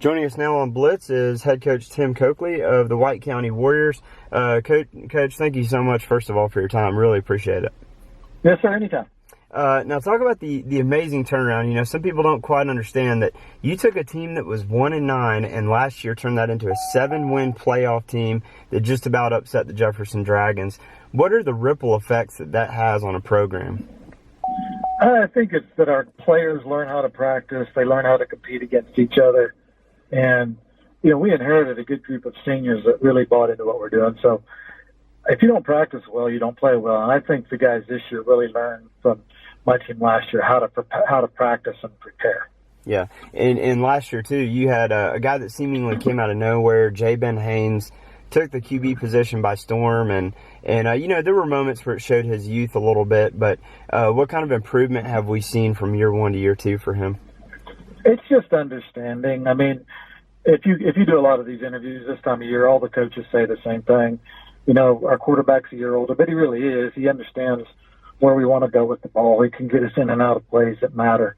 Joining us now on Blitz is head coach Tim Coakley of the White County Warriors. Coach, thank you so much, first of all, for your time. Really appreciate it. Yes, sir. Anytime. Now, talk about the amazing turnaround. You know, some people don't quite understand that you took a team that was 1-9 and last year turned that into a 7-win playoff team that just about upset the Jefferson Dragons. What are the ripple effects that has on a program? I think it's that our players learn how to practice. They learn how to compete against each other. And, you know, we inherited a good group of seniors that really bought into what we're doing. So if you don't practice well, you don't play well. And I think the guys this year really learned from my team last year how to practice and prepare. Yeah, and last year, too, you had a guy that seemingly came out of nowhere, J. Ben Haynes, took the QB position by storm. And you know, there were moments where it showed his youth a little bit. But what kind of improvement have we seen from year 1 to year 2 for him? It's just understanding. I mean, if you do a lot of these interviews this time of year, all the coaches say the same thing. You know, our quarterback's a year older, but he really is. He understands where we want to go with the ball. He can get us in and out of plays that matter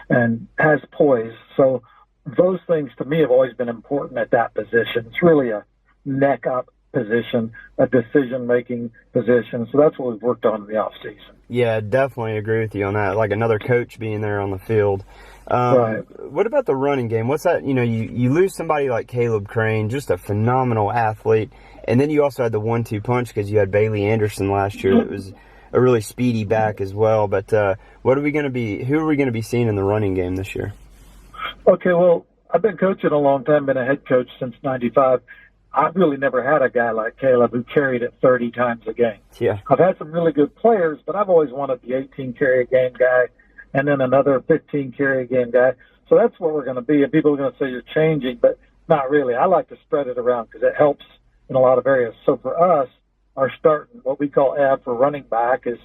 and has poise. So those things to me have always been important at that position. It's really a neck up position, a decision-making position. So that's what we've worked on in the offseason. Yeah, definitely agree with you on that. Like another coach being there on the field. Right. What about the running game? What's that? You know, you lose somebody like Caleb Crane, just a phenomenal athlete. And then you also had the 1-2 punch because you had Bailey Anderson last year that was a really speedy back as well. But who are we going to be seeing in the running game this year? Okay, well, I've been coaching a long time, been a head coach since '95. I've really never had a guy like Caleb who carried it 30 times a game. Yeah. I've had some really good players, but I've always wanted the 18 carry a game guy and then another 15 carry a game guy. So that's what we're going to be. And people are going to say you're changing, but not really. I like to spread it around because it helps in a lot of areas. So for us, our starting, what we call F for running back is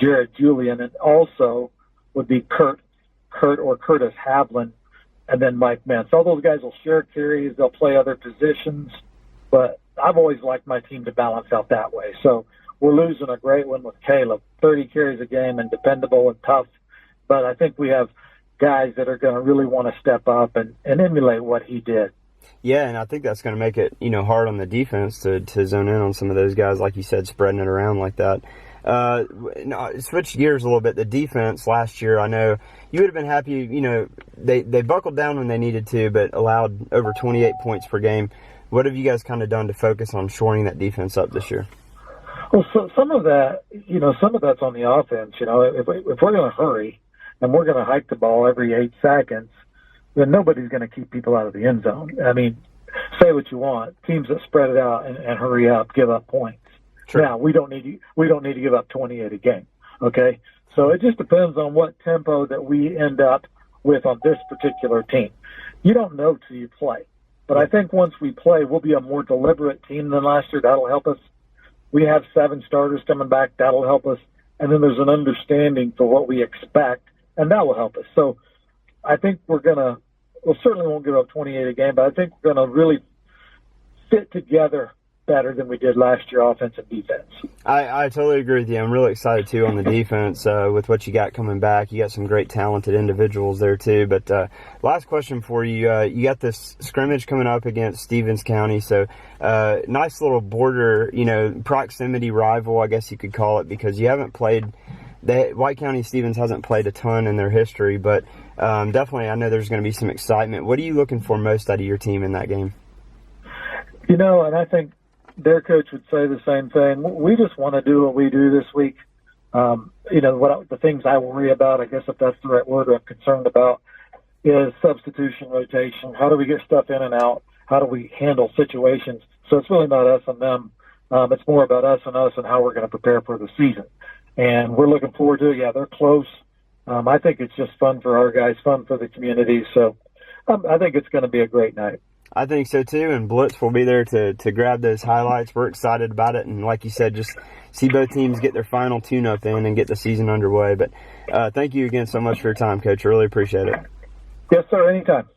Jared Julian, and also would be Kurt or Curtis Havlin, and then Mike Mentz. All those guys will share carries. They'll play other positions. But I've always liked my team to balance out that way. So we're losing a great one with Caleb, 30 carries a game and dependable and tough. But I think we have guys that are going to really want to step up and emulate what he did. Yeah, and I think that's going to make it, you know, hard on the defense to zone in on some of those guys, like you said, spreading it around like that. Switch gears a little bit. The defense last year, I know you would have been happy, you know, they buckled down when they needed to, but allowed over 28 points per game. What have you guys kind of done to focus on shoring that defense up this year? Well, so some of that, you know, some of that's on the offense. You know, if we're going to hurry and we're going to hike the ball every 8 seconds, then nobody's going to keep people out of the end zone. I mean, say what you want. Teams that spread it out and hurry up give up points. True. Now we don't need to give up 28 a game. Okay, so it just depends on what tempo that we end up with on this particular team. You don't know till you play. But I think once we play, we'll be a more deliberate team than last year. That'll help us. We have 7 starters coming back. That'll help us. And then there's an understanding for what we expect, and that will help us. So I think we'll certainly won't give up 28 a game, but I think we're going to really fit together better than we did last year, offense and defense. I totally agree with you. I'm really excited, too, on the defense with what you got coming back. You got some great talented individuals there, too. But last question for you. You got this scrimmage coming up against Stevens County. So nice little border, you know, proximity rival, I guess you could call it, because you haven't played – White County Stevens hasn't played a ton in their history. But definitely I know there's going to be some excitement. What are you looking for most out of your team in that game? You know, and I think their coach would say the same thing. We just want to do what we do this week. You know, the things I worry about, I guess if that's the right word, or I'm concerned about, is substitution, rotation. How do we get stuff in and out? How do we handle situations? So it's really not us and them. It's more about us and how we're going to prepare for the season. And we're looking forward to it. Yeah, they're close. I think it's just fun for our guys, fun for the community. So I think it's going to be a great night. I think so, too, and Blitz will be there to grab those highlights. We're excited about it, and like you said, just see both teams get their final tune-up in and get the season underway. But thank you again so much for your time, Coach. I really appreciate it. Yes, sir, anytime.